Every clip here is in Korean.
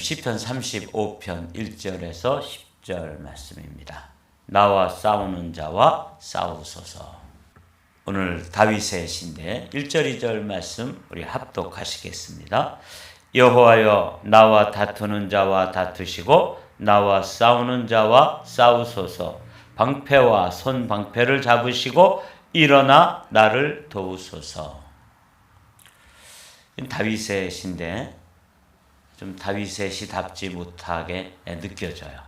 시편 35편 1절에서 10절 말씀입니다. 나와 싸우는 자와 싸우소서. 오늘 다윗의 시인데 1절 2절 말씀 우리 합독하시겠습니다. 여호와여 나와 다투는 자와 다투시고 나와 싸우는 자와 싸우소서. 방패와 손 방패를 잡으시고 일어나 나를 도우소서. 다윗의 시인데 좀 다윗의 시답지 못하게 느껴져요.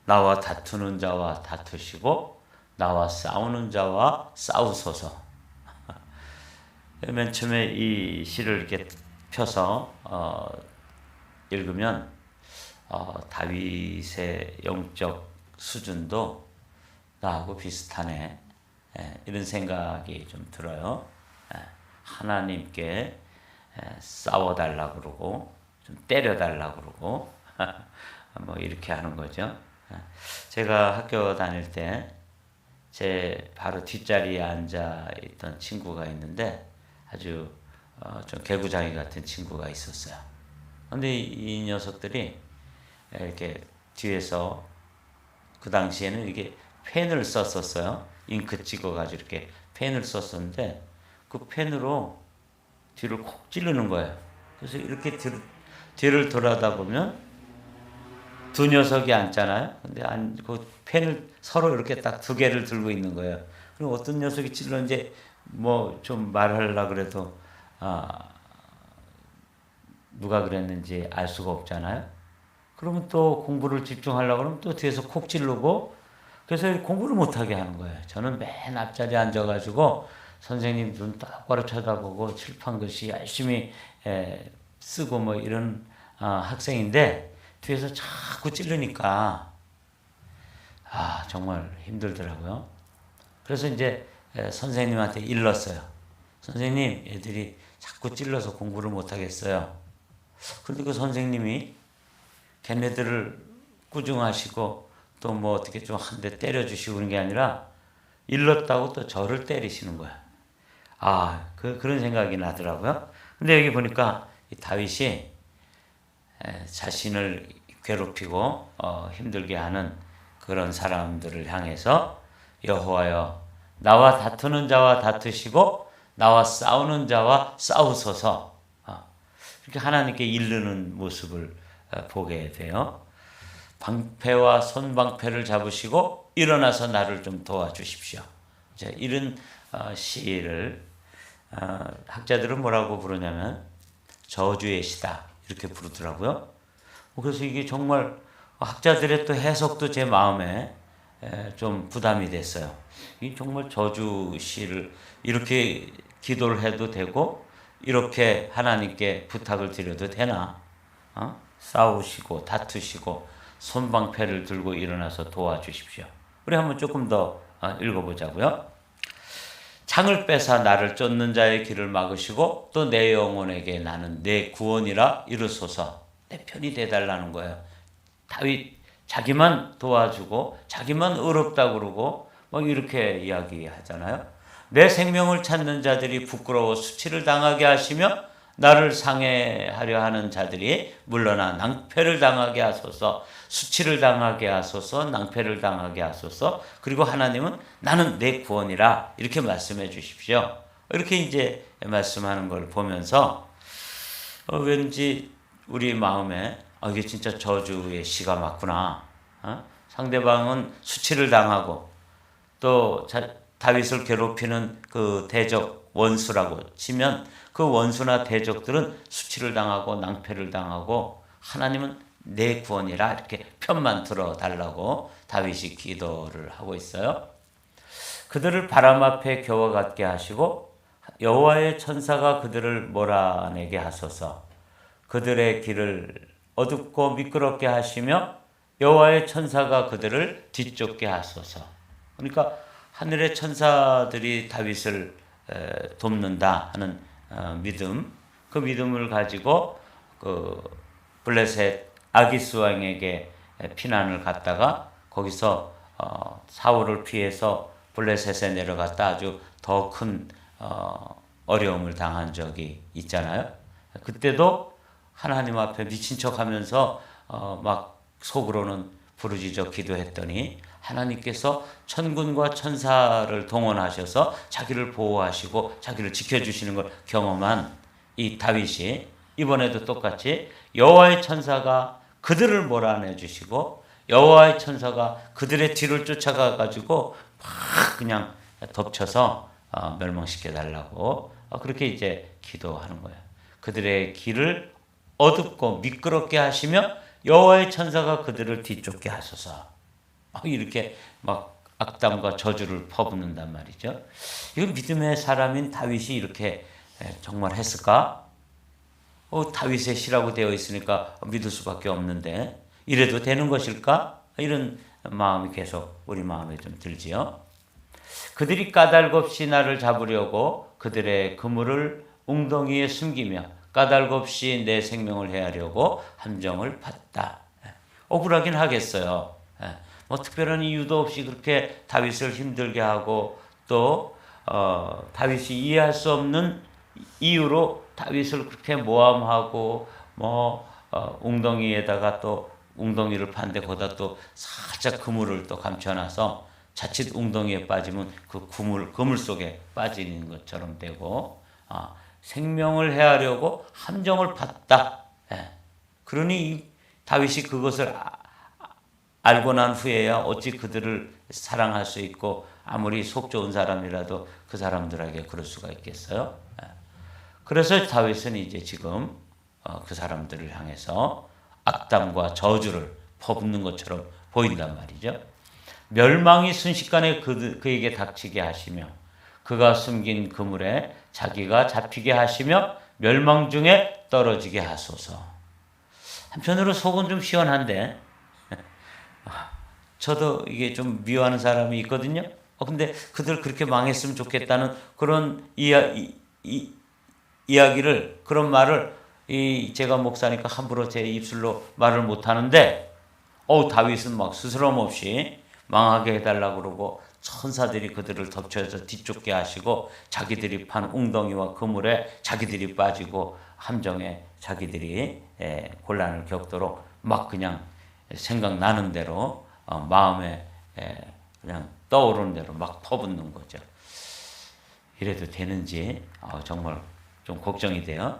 나와 다투는 자와 다투시고 나와 싸우는 자와 싸우소서. 맨 처음에 이 시를 이렇게 펴서 읽으면 다윗의 영적 수준도 나하고 비슷하네, 이런 생각이 좀 들어요. 하나님께 싸워달라고 그러고 좀 때려달라고 그러고 뭐 이렇게 하는 거죠. 제가 학교 다닐 때 제 바로 뒷자리에 앉아 있던 친구가 있는데 아주 좀 개구장이 같은 친구가 있었어요. 근데 이 녀석들이 이렇게 뒤에서 그 당시에는 이게 펜을 썼었어요. 잉크 찍어가지고 이렇게 펜을 썼었는데 그 펜으로 뒤를 콕 찌르는 거예요. 그래서 이렇게 뒤를 돌아다 보면 두 녀석이 앉잖아요. 근데 그 펜을 서로 이렇게 딱 두 개를 들고 있는 거예요. 그럼 어떤 녀석이 찔렀는지 뭐 좀 말하려고 그래도 누가 그랬는지 알 수가 없잖아요. 그러면 또 공부를 집중하려고 그러면 또 뒤에서 콕 찌르고, 그래서 공부를 못하게 하는 거예요. 저는 맨 앞자리에 앉아가지고 선생님 눈 똑바로 쳐다보고 칠판 글씨 열심히 쓰고 뭐 이런 학생인데 뒤에서 자꾸 찌르니까 정말 힘들더라고요. 그래서 이제 선생님한테 일렀어요. 선생님, 애들이 자꾸 찔러서 공부를 못하겠어요. 그런데 그 선생님이 걔네들을 꾸중하시고 또 뭐 어떻게 좀 한 대 때려주시고 그런 게 아니라 일렀다고 또 저를 때리시는 거야. 그런 생각이 나더라고요. 근데 여기 보니까 이 다윗이 자신을 괴롭히고 힘들게 하는 그런 사람들을 향해서 여호와여 나와 다투는 자와 다투시고 나와 싸우는 자와 싸우소서, 이렇게 하나님께 이르는 모습을 보게 돼요. 방패와 손방패를 잡으시고 일어나서 나를 좀 도와주십시오. 이런 시를 학자들은 뭐라고 부르냐면 저주의 시다 이렇게 부르더라고요. 그래서 이게 정말 학자들의 또 해석도 제 마음에 좀 부담이 됐어요. 이 정말 저주 시를 이렇게 기도를 해도 되고 이렇게 하나님께 부탁을 드려도 되나? 싸우시고 다투시고 손방패를 들고 일어나서 도와주십시오. 우리 한번 조금 더 읽어보자고요. 창을 빼사 나를 쫓는 자의 길을 막으시고 또 내 영혼에게 나는 내 구원이라 이르소서. 내 편이 돼달라는 거예요. 다윗 자기만 도와주고 자기만 의롭다고 그러고 막 이렇게 이야기하잖아요. 내 생명을 찾는 자들이 부끄러워 수치를 당하게 하시며 나를 상해하려 하는 자들이 물러나 낭패를 당하게 하소서. 수치를 당하게 하소서. 낭패를 당하게 하소서. 그리고 하나님은 나는 내 구원이라 이렇게 말씀해 주십시오. 이렇게 이제 말씀하는 걸 보면서 왠지 우리 마음에 이게 진짜 저주의 시가 맞구나. 상대방은 수치를 당하고 또 다윗을 괴롭히는 그 대적 원수라고 치면 그 원수나 대적들은 수치를 당하고 낭패를 당하고 하나님은 내 구원이라 이렇게 편만 들어달라고 다윗이 기도를 하고 있어요. 그들을 바람 앞에 겨와 같게 하시고 여호와의 천사가 그들을 몰아내게 하소서. 그들의 길을 어둡고 미끄럽게 하시며 여호와의 천사가 그들을 뒤쫓게 하소서. 그러니까 하늘의 천사들이 다윗을 돕는다 하는 믿음, 그 믿음을 가지고 그 블레셋 아기스 왕에게 피난을 갔다가 거기서 사울을 피해서 블레셋에 내려갔다 아주 더 큰 어려움을 당한 적이 있잖아요. 그때도 하나님 앞에 미친 척하면서 막 속으로는 부르짖어 기도했더니 하나님께서 천군과 천사를 동원하셔서 자기를 보호하시고 자기를 지켜주시는 걸 경험한 이 다윗이 이번에도 똑같이 여호와의 천사가 그들을 몰아내 주시고 여호와의 천사가 그들의 뒤를 쫓아가 가지고 막 그냥 덮쳐서 멸망시켜 달라고 그렇게 이제 기도하는 거예요. 그들의 길을 어둡고 미끄럽게 하시며 여호와의 천사가 그들을 뒤쫓게 하소서. 이렇게 막 악담과 저주를 퍼붓는단 말이죠. 이건 믿음의 사람인 다윗이 이렇게 정말 했을까? 다윗의 시라고 되어 있으니까 믿을 수밖에 없는데 이래도 되는 것일까? 이런 마음이 계속 우리 마음에 좀 들지요. 그들이 까닭 없이 나를 잡으려고 그들의 그물을 웅덩이에 숨기며 까닭 없이 내 생명을 해하려고 함정을 팠다. 억울하긴 하겠어요. 뭐 특별한 이유도 없이 그렇게 다윗을 힘들게 하고 또 다윗이 이해할 수 없는 이유로 다윗을 그렇게 모함하고 웅덩이에다가 또 웅덩이를 파는데 거기다 또 살짝 그물을 또 감춰놔서 자칫 웅덩이에 빠지면 그 그물 속에 빠지는 것처럼 되고 생명을 해하려고 함정을 팠다. 그러니 다윗이 그것을 알고 난 후에야 어찌 그들을 사랑할 수 있고 아무리 속 좋은 사람이라도 그 사람들에게 그럴 수가 있겠어요? 그래서 다윗은 이제 지금 그 사람들을 향해서 악담과 저주를 퍼붓는 것처럼 보인단 말이죠. 멸망이 순식간에 그에게 닥치게 하시며 그가 숨긴 그물에 자기가 잡히게 하시며 멸망 중에 떨어지게 하소서. 한편으로 속은 좀 시원한데 저도 이게 좀 미워하는 사람이 있거든요. 근데 그들 그렇게 망했으면 좋겠다는 그런 이야기를 그런 말을 제가 목사니까 함부로 제 입술로 말을 못 하는데 다윗은 막 스스럼 없이 망하게 해달라고 그러고 천사들이 그들을 덮쳐서 뒤쫓게 하시고 자기들이 판 웅덩이와 그물에 자기들이 빠지고 함정에 자기들이 곤란을 겪도록 막 그냥 생각나는 대로 마음에 그냥 떠오르는 대로 막 퍼붓는 거죠. 이래도 되는지 정말 좀 걱정이 돼요.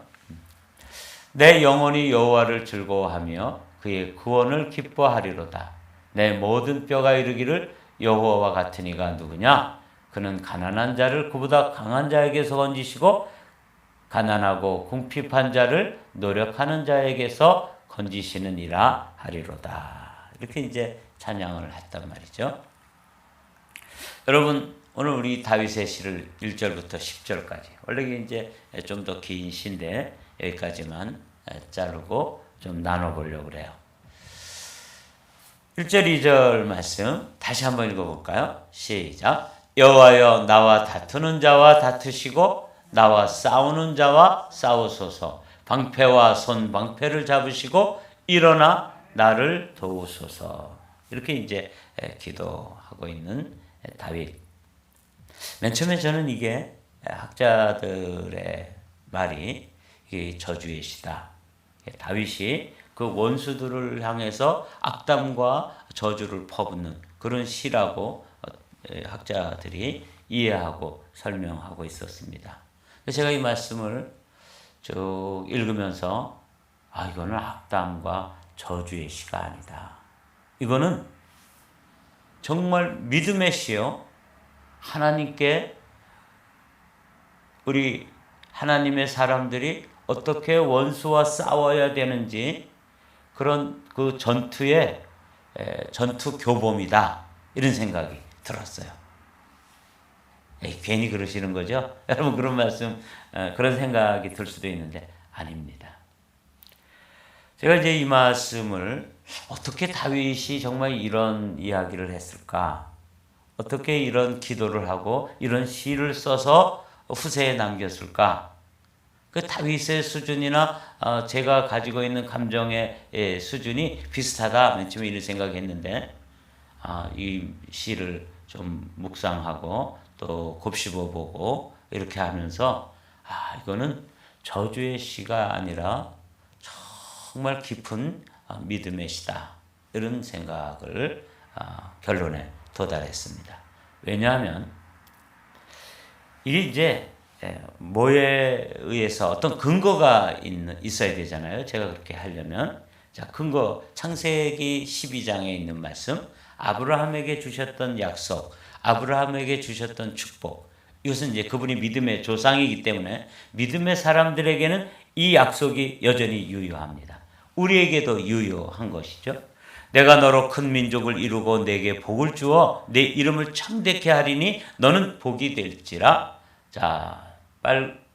내 영혼이 여호와를 즐거워하며 그의 구원을 기뻐하리로다. 내 모든 뼈가 이르기를 여호와와 같은 이가 누구냐? 그는 가난한 자를 그보다 강한 자에게서 건지시고 가난하고 궁핍한 자를 노력하는 자에게서 건지시는 이라 하리로다. 이렇게 이제 찬양을 했단 말이죠. 여러분 오늘 우리 다윗의 시를 1절부터 10절까지 원래 이제 좀 더 긴 시인데 여기까지만 자르고 좀 나눠보려고 그래요. 1절 2절 말씀 다시 한번 읽어볼까요? 시작. 여호와여 나와 다투는 자와 다투시고 나와 싸우는 자와 싸우소서. 방패와 손 방패를 잡으시고 일어나 나를 도우소서. 이렇게 이제 기도하고 있는 다윗. 맨 처음에 저는 이게 학자들의 말이 이게 저주의 시다. 다윗이 그 원수들을 향해서 악담과 저주를 퍼붓는 그런 시라고 학자들이 이해하고 설명하고 있었습니다. 제가 이 말씀을 쭉 읽으면서 이거는 악담과 저주의 시가 아니다. 이거는 정말 믿음의 시요. 하나님께 우리 하나님의 사람들이 어떻게 원수와 싸워야 되는지 그런 그 전투의 전투 교범이다. 이런 생각이 들었어요. 괜히 그러시는 거죠? 여러분 그런 말씀, 그런 생각이 들 수도 있는데 아닙니다. 제가 이제 이 말씀을 어떻게 다윗이 정말 이런 이야기를 했을까? 어떻게 이런 기도를 하고 이런 시를 써서 후세에 남겼을까? 그 다윗의 수준이나 제가 가지고 있는 감정의 수준이 비슷하다. 맨 처음에 이런 생각했는데 이 시를 좀 묵상하고 또 곱씹어 보고 이렇게 하면서 이거는 저주의 시가 아니라 정말 깊은 믿음의 시다. 이런 생각을 결론에 도달했습니다. 왜냐하면 이게 이제 뭐에 의해서 어떤 근거가 있어야 되잖아요. 제가 그렇게 하려면. 자, 근거 창세기 12장에 있는 말씀, 아브라함에게 주셨던 약속, 아브라함에게 주셨던 축복. 이것은 이제 그분이 믿음의 조상이기 때문에 믿음의 사람들에게는 이 약속이 여전히 유효합니다. 우리에게도 유효한 것이죠. 내가 너로 큰 민족을 이루고 내게 복을 주어 내 이름을 참되게 하리니 너는 복이 될지라. 자,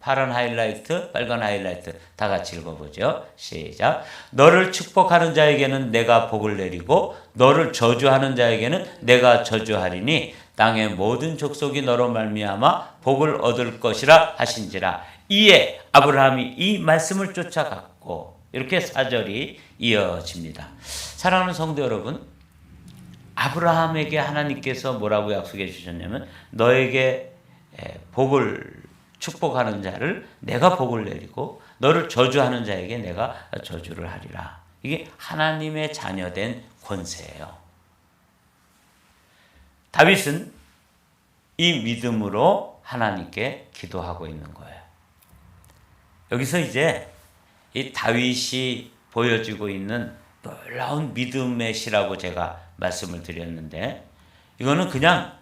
파란 하이라이트, 빨간 하이라이트 다 같이 읽어보죠. 시작. 너를 축복하는 자에게는 내가 복을 내리고 너를 저주하는 자에게는 내가 저주하리니 땅의 모든 족속이 너로 말미암아 복을 얻을 것이라 하신지라. 이에 아브라함이 이 말씀을 쫓아갔고, 이렇게 4절이 이어집니다. 사랑하는 성도 여러분, 아브라함에게 하나님께서 뭐라고 약속해 주셨냐면 너에게 복을 축복하는 자를 내가 복을 내리고 너를 저주하는 자에게 내가 저주를 하리라. 이게 하나님의 자녀된 권세예요. 다윗은 이 믿음으로 하나님께 기도하고 있는 거예요. 여기서 이제 이 다윗이 보여주고 있는 놀라운 믿음의 시라고 제가 말씀을 드렸는데, 이거는 그냥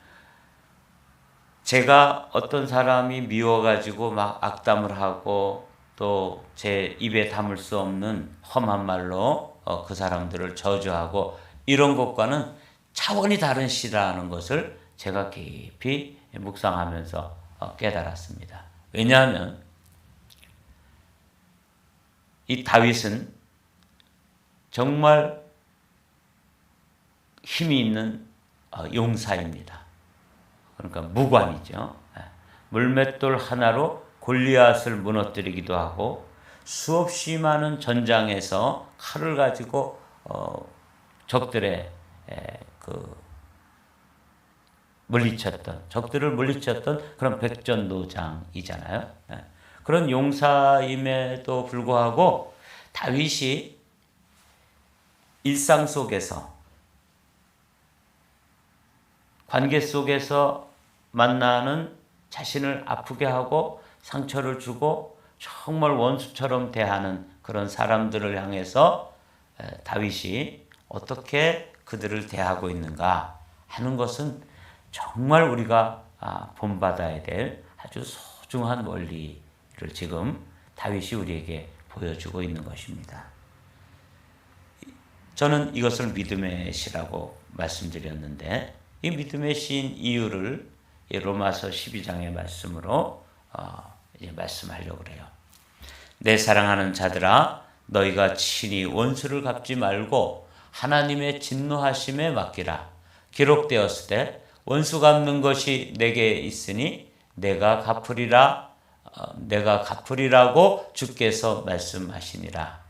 제가 어떤 사람이 미워가지고 막 악담을 하고 또 제 입에 담을 수 없는 험한 말로 그 사람들을 저주하고 이런 것과는 차원이 다른 시라는 것을 제가 깊이 묵상하면서 깨달았습니다. 왜냐하면 이 다윗은 정말 힘이 있는 용사입니다. 그러니까 무관이죠. 물맷돌 하나로 골리앗을 무너뜨리기도 하고 수없이 많은 전장에서 칼을 가지고 적들의 적들을 물리쳤던 그런 백전노장이잖아요. 그런 용사임에도 불구하고 다윗이 일상 속에서, 관계 속에서 만나는 자신을 아프게 하고 상처를 주고 정말 원수처럼 대하는 그런 사람들을 향해서 다윗이 어떻게 그들을 대하고 있는가 하는 것은 정말 우리가 본받아야 될 아주 소중한 원리를 지금 다윗이 우리에게 보여주고 있는 것입니다. 저는 이것을 믿음의 시라고 말씀드렸는데, 이 믿음의 시인 이유를 로마서 12장의 말씀으로 이제 말씀하려고 그래요. 내 사랑하는 자들아, 너희가 친히 원수를 갚지 말고 하나님의 진노하심에 맡기라. 기록되었을 때 원수 갚는 것이 내게 있으니 내가 갚으리라고 주께서 말씀하시니라.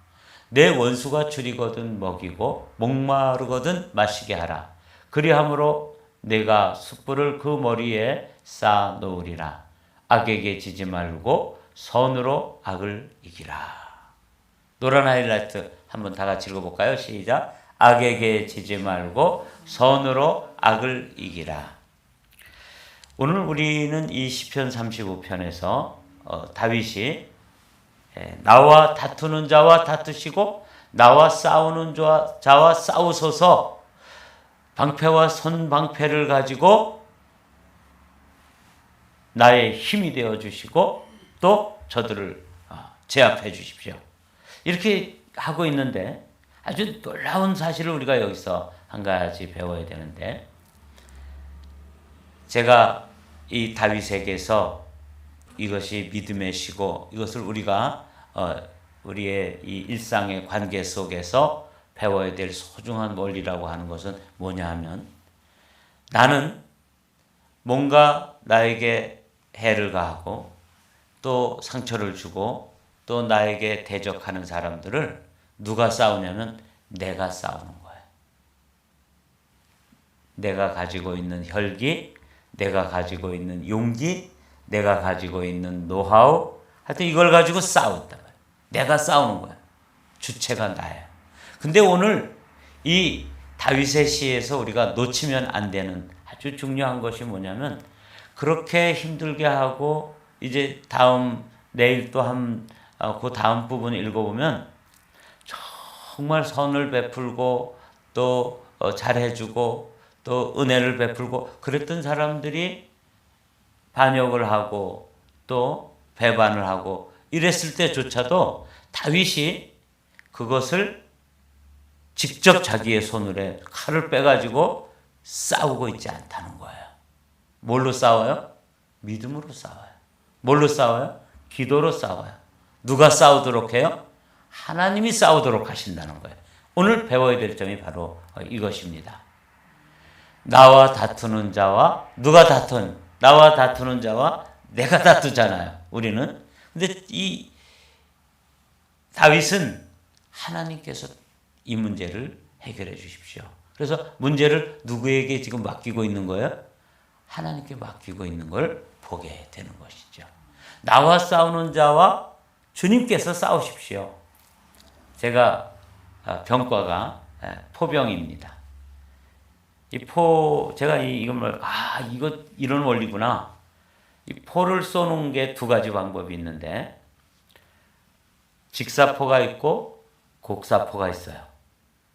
내 원수가 줄이거든 먹이고 목마르거든 마시게 하라. 그리함으로 내가 숯불을 그 머리에 쌓아 놓으리라. 악에게 지지 말고 선으로 악을 이기라. 노란 하이라이트 한번 다 같이 읽어볼까요? 시작. 악에게 지지 말고 선으로 악을 이기라. 오늘 우리는 이 시편 35편에서 다윗이 나와 다투는 자와 다투시고 나와 싸우는 자와 싸우소서, 방패와 손방패를 가지고 나의 힘이 되어 주시고 또 저들을 제압해 주십시오. 이렇게 하고 있는데 아주 놀라운 사실을 우리가 여기서 한 가지 배워야 되는데, 제가 이 다윗에게서 이것이 믿음의 시고 이것을 우리가 우리의 이 일상의 관계 속에서 배워야 될 소중한 원리라고 하는 것은 뭐냐 하면, 나는 뭔가 나에게 해를 가하고 또 상처를 주고 또 나에게 대적하는 사람들을 누가 싸우냐면 내가 싸우는 거예요. 내가 가지고 있는 혈기, 내가 가지고 있는 용기, 내가 가지고 있는 노하우, 하여튼 이걸 가지고 싸웠단 말이에요. 내가 싸우는 거야. 주체가 나예요. 근데 오늘 이 다윗의 시에서 우리가 놓치면 안 되는 아주 중요한 것이 뭐냐면, 그렇게 힘들게 하고 이제 내일 또 그 다음 부분 읽어보면 정말 선을 베풀고 또 잘해주고 또 은혜를 베풀고 그랬던 사람들이 반역을 하고 또 배반을 하고 이랬을 때조차도 다윗이 그것을 직접 자기의 손으로 칼을 빼가지고 싸우고 있지 않다는 거예요. 뭘로 싸워요? 믿음으로 싸워요. 뭘로 싸워요? 기도로 싸워요. 누가 싸우도록 해요? 하나님이 싸우도록 하신다는 거예요. 오늘 배워야 될 점이 바로 이것입니다. 나와 다투는 자와 나와 다투는 자와 내가 다투잖아요. 우리는. 근데 이 다윗은 하나님께서 이 문제를 해결해 주십시오. 그래서 문제를 누구에게 지금 맡기고 있는 거예요? 하나님께 맡기고 있는 걸 보게 되는 것이죠. 나와 싸우는 자와 주님께서 싸우십시오. 제가 병과가 포병입니다. 제가 이런 원리구나. 이 포를 쏘는 게 두 가지 방법이 있는데, 직사포가 있고 곡사포가 있어요.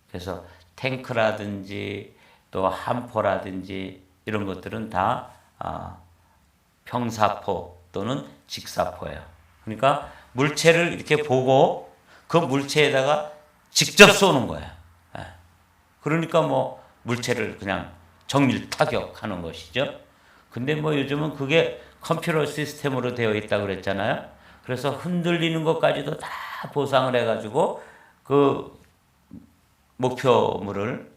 그래서 탱크라든지 또 함포라든지 이런 것들은 다 평사포 또는 직사포예요. 그러니까 물체를 이렇게 보고 그 물체에다가 직접 쏘는 거예요. 그러니까 물체를 그냥 정밀 타격하는 것이죠. 근데 요즘은 그게 컴퓨터 시스템으로 되어 있다고 그랬잖아요. 그래서 흔들리는 것까지도 다 보상을 해가지고 그 목표물을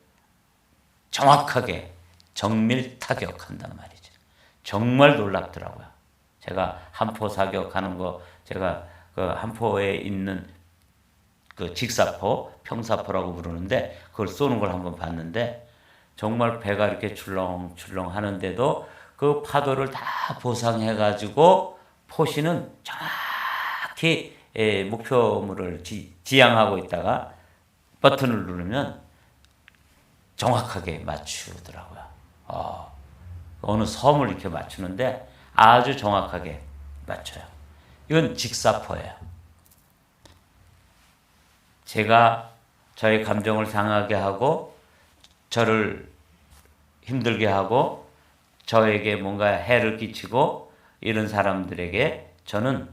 정확하게 정밀 타격한단 말이죠. 정말 놀랍더라고요. 제가 함포 사격하는 거, 제가 그 함포에 있는 그 직사포, 평사포라고 부르는데 그걸 쏘는 걸 한번 봤는데 정말 배가 이렇게 출렁출렁 하는데도 그 파도를 다 보상해가지고 포신은 정확히 목표물을 지향하고 있다가 버튼을 누르면 정확하게 맞추더라고요. 어느 섬을 이렇게 맞추는데 아주 정확하게 맞춰요. 이건 직사포예요. 제가 저의 감정을 상하게 하고 저를 힘들게 하고 저에게 뭔가 해를 끼치고 이런 사람들에게 저는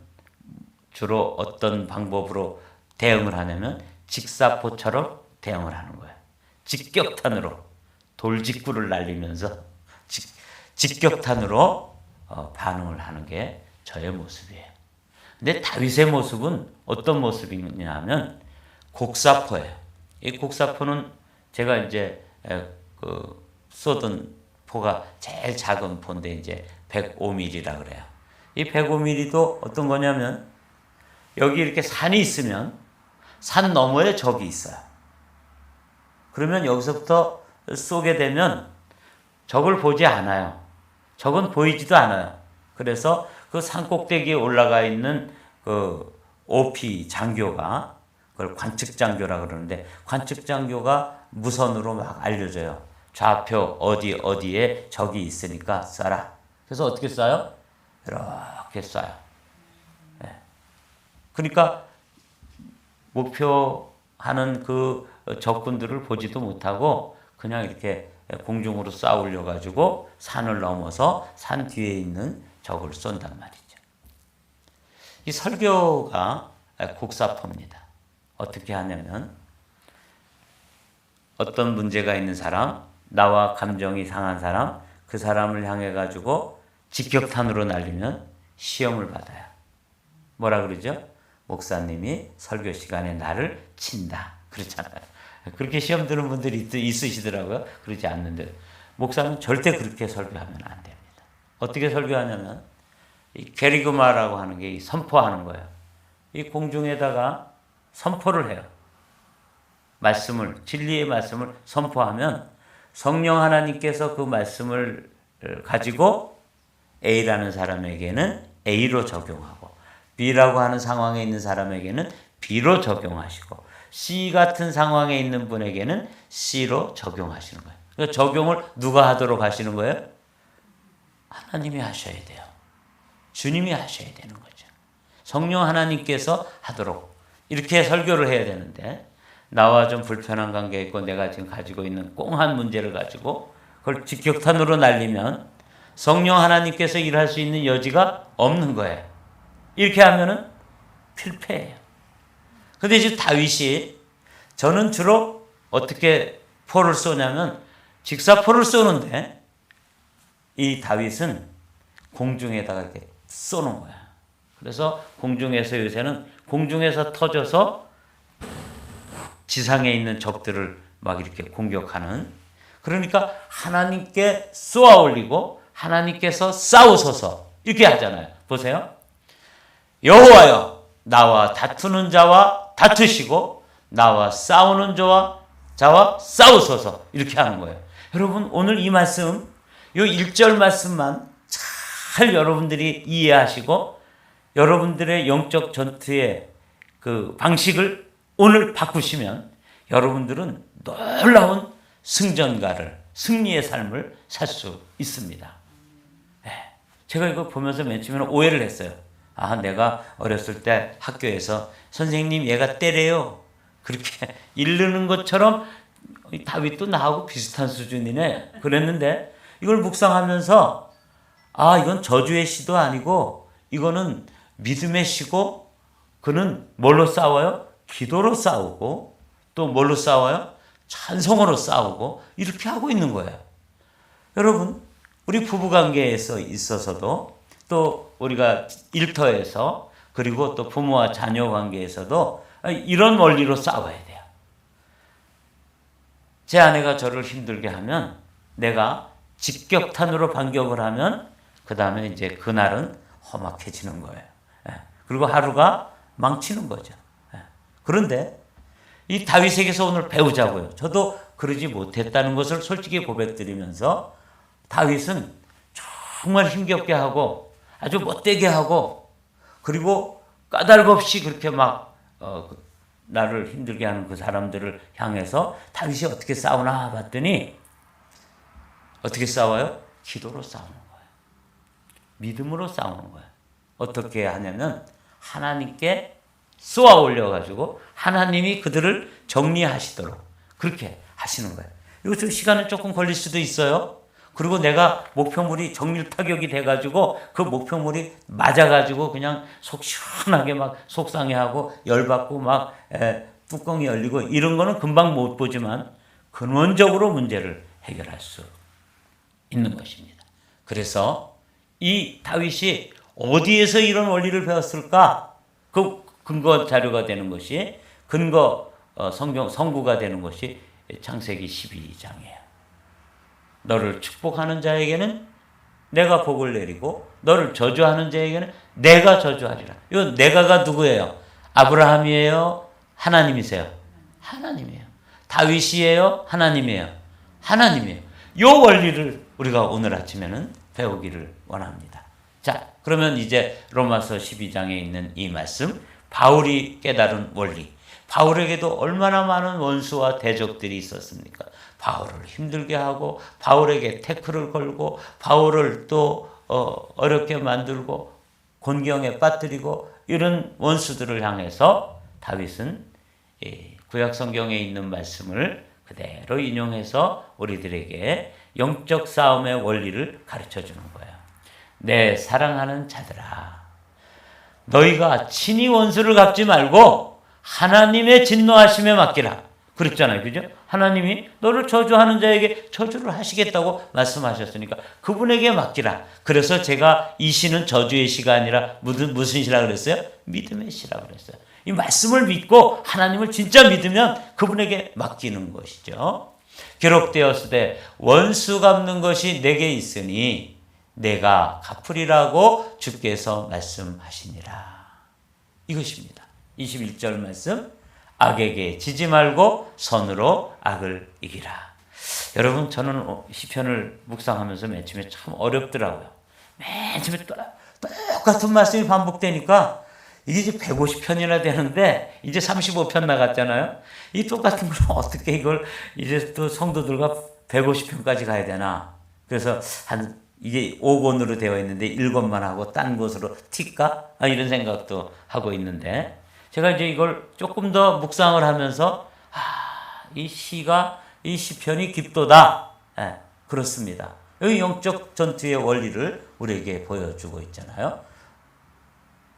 주로 어떤 방법으로 대응을 하냐면 직사포처럼 대응을 하는 거예요. 직격탄으로 돌직구를 날리면서 직격탄으로 반응을 하는 게 저의 모습이에요. 근데 다윗의 모습은 어떤 모습이냐면 곡사포예요. 이 곡사포는 제가 이제 쏘던 포가 제일 작은 포인데 이제 105mm라 그래요. 이 105mm도 어떤 거냐면 여기 이렇게 산이 있으면 산 너머에 적이 있어요. 그러면 여기서부터 쏘게 되면 적을 보지 않아요. 적은 보이지도 않아요. 그래서 그 산 꼭대기에 올라가 있는 그 OP 장교가 그걸 관측장교라 그러는데 관측장교가 무선으로 막 알려줘요. 좌표 어디에 적이 있으니까 쏴라. 그래서 어떻게 쏴요? 이렇게 쏴요. 네. 그러니까 목표하는 그 적군들을 보지도 못하고 그냥 이렇게 공중으로 쏴올려 가지고 산을 넘어서 산 뒤에 있는 적을 쏜단 말이죠. 이 설교가 곡사포입니다. 어떻게 하냐면 어떤 문제가 있는 사람, 나와 감정이 상한 사람, 그 사람을 향해 가지고 직격탄으로 날리면 시험을 받아요. 뭐라 그러죠? 목사님이 설교 시간에 나를 친다. 그렇잖아요. 그렇게 시험 드는 분들이 있으시더라고요. 그러지 않는데 목사는 절대 그렇게 설교하면 안 됩니다. 어떻게 설교하냐면 이 게리그마라고 하는 게 선포하는 거예요. 이 공중에다가 선포를 해요. 진리의 말씀을 선포하면 성령 하나님께서 그 말씀을 가지고 A라는 사람에게는 A로 적용하고 B라고 하는 상황에 있는 사람에게는 B로 적용하시고 C 같은 상황에 있는 분에게는 C로 적용하시는 거예요. 그러니까 적용을 누가 하도록 하시는 거예요? 하나님이 하셔야 돼요. 주님이 하셔야 되는 거죠. 성령 하나님께서 하도록 이렇게 설교를 해야 되는데, 나와 좀 불편한 관계가 있고 내가 지금 가지고 있는 꽁한 문제를 가지고 그걸 직격탄으로 날리면 성령 하나님께서 일할 수 있는 여지가 없는 거예요. 이렇게 하면은 필패예요. 근데 지금 다윗이, 저는 주로 어떻게 포를 쏘냐면 직사포를 쏘는데, 이 다윗은 공중에다가 이렇게 쏘는 거야. 그래서 공중에서, 요새는 공중에서 터져서 지상에 있는 적들을 막 이렇게 공격하는, 그러니까 하나님께 쏘아 올리고 하나님께서 싸우소서 이렇게 하잖아요. 보세요. 여호와여, 나와 다투는 자와 다투시고 나와 싸우는 자와 싸우소서 이렇게 하는 거예요. 여러분, 오늘 이 말씀, 이 1절 말씀만 잘 여러분들이 이해하시고 여러분들의 영적 전투의 그 방식을 오늘 바꾸시면 여러분들은 놀라운 승전가를, 승리의 삶을 살 수 있습니다. 제가 이거 보면서 맨 처음에 오해를 했어요. 내가 어렸을 때 학교에서 선생님 얘가 때려요, 그렇게 이르는 것처럼 다윗도 나하고 비슷한 수준이네 그랬는데, 이걸 묵상하면서 이건 저주의 시도 아니고 이거는 믿음의 시고, 그는 뭘로 싸워요? 기도로 싸우고, 또 뭘로 싸워요? 찬송으로 싸우고, 이렇게 하고 있는 거예요. 여러분, 우리 부부관계에서 있어서도, 또 우리가 일터에서, 그리고 또 부모와 자녀 관계에서도 이런 원리로 싸워야 돼요. 제 아내가 저를 힘들게 하면 내가 직격탄으로 반격을 하면 그 다음에 이제 그날은 험악해지는 거예요. 그리고 하루가 망치는 거죠. 그런데 이 다윗에게서 오늘 배우자고요. 저도 그러지 못했다는 것을 솔직히 고백드리면서, 다윗은 정말 힘겹게 하고 아주 못되게 하고, 그리고 까닭 없이 그렇게 막 나를 힘들게 하는 그 사람들을 향해서 다윗이 어떻게 싸우나 봤더니, 어떻게 싸워요? 기도로 싸우는 거예요. 믿음으로 싸우는 거예요. 어떻게 하냐면 하나님께 쏘아 올려가지고 하나님이 그들을 정리하시도록 그렇게 하시는 거예요. 이거 좀 시간은 조금 걸릴 수도 있어요. 그리고 내가 목표물이 정밀 타격이 돼가지고 그 목표물이 맞아가지고 그냥 속 시원하게 막 속상해하고 열받고 막 뚜껑이 열리고 이런 거는 금방 못 보지만 근원적으로 문제를 해결할 수 있는 것입니다. 그래서 이 다윗이 어디에서 이런 원리를 배웠을까? 그 근거 자료가 되는 것이, 성경 성구가 되는 것이 창세기 12장이에요. 너를 축복하는 자에게는 내가 복을 내리고 너를 저주하는 자에게는 내가 저주하리라. 이 내가가 누구예요? 아브라함이에요? 하나님이세요? 하나님이에요. 다윗이에요? 하나님이에요? 하나님이에요. 이 원리를 우리가 오늘 아침에는 배우기를 원합니다. 자, 그러면 이제 로마서 12장에 있는 이 말씀, 바울이 깨달은 원리. 바울에게도 얼마나 많은 원수와 대적들이 있었습니까? 바울을 힘들게 하고, 바울에게 태클을 걸고, 바울을 또 어렵게 만들고, 곤경에 빠뜨리고, 이런 원수들을 향해서 다윗은 구약 성경에 있는 말씀을 그대로 인용해서 우리들에게 영적 싸움의 원리를 가르쳐 주는 거예요. 내 사랑하는 자들아, 너희가 친히 원수를 갚지 말고 하나님의 진노하심에 맡기라. 그랬잖아요. 그죠? 하나님이 너를 저주하는 자에게 저주를 하시겠다고 말씀하셨으니까 그분에게 맡기라. 그래서 제가 이 시는 저주의 시가 아니라 무슨 시라 그랬어요? 믿음의 시라 그랬어요. 이 말씀을 믿고 하나님을 진짜 믿으면 그분에게 맡기는 것이죠. 기록되었으되 원수 갚는 것이 내게 있으니 내가 갚으리라고 주께서 말씀하시니라. 이것입니다. 21절 말씀, 악에게 지지 말고 선으로 악을 이기라. 여러분, 저는 시편을 묵상하면서 맨 처음에 참 어렵더라고요. 맨 처음에 똑같은 말씀이 반복되니까 이게 이제 150편이나 되는데 이제 35편 나갔잖아요. 이 똑같은 걸 어떻게 이걸 이제 또 성도들과 150편까지 가야 되나. 그래서 이게 5권으로 되어 있는데 1권만 하고 딴 곳으로 튈까? 이런 생각도 하고 있는데 제가 이제 이걸 조금 더 묵상을 하면서 이 시가 이 시편이 깊도다. 그렇습니다. 여기 영적 전투의 원리를 우리에게 보여주고 있잖아요.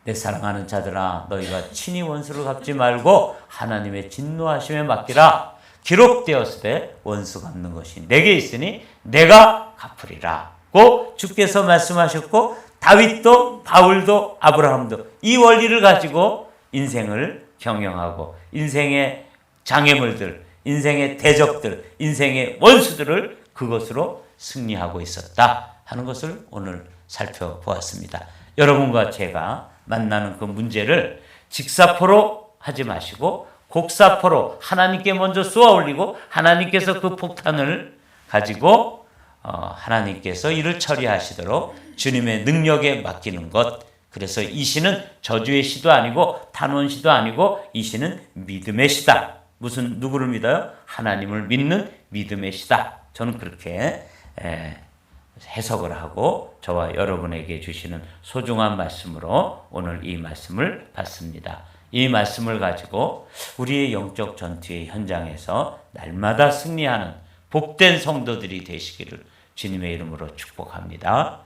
내 사랑하는 자들아 너희가 친히 원수를 갚지 말고 하나님의 진노하심에 맡기라. 기록되었으되 원수 갚는 것이 내게 있으니 내가 갚으리라 고 주께서 말씀하셨고 다윗도 바울도 아브라함도 이 원리를 가지고 인생을 경영하고 인생의 장애물들, 인생의 대적들, 인생의 원수들을 그것으로 승리하고 있었다 하는 것을 오늘 살펴보았습니다. 여러분과 제가 만나는 그 문제를 직사포로 하지 마시고 곡사포로 하나님께 먼저 쏘아 올리고 하나님께서 그 폭탄을 가지고 하나님께서 이를 처리하시도록 주님의 능력에 맡기는 것. 그래서 이 시는 저주의 시도 아니고 탄원 시도 아니고 이 시는 믿음의 시다. 누구를 믿어요? 하나님을 믿는 믿음의 시다. 저는 그렇게 해석을 하고 저와 여러분에게 주시는 소중한 말씀으로 오늘 이 말씀을 받습니다. 이 말씀을 가지고 우리의 영적 전투의 현장에서 날마다 승리하는 복된 성도들이 되시기를 주님의 이름으로 축복합니다.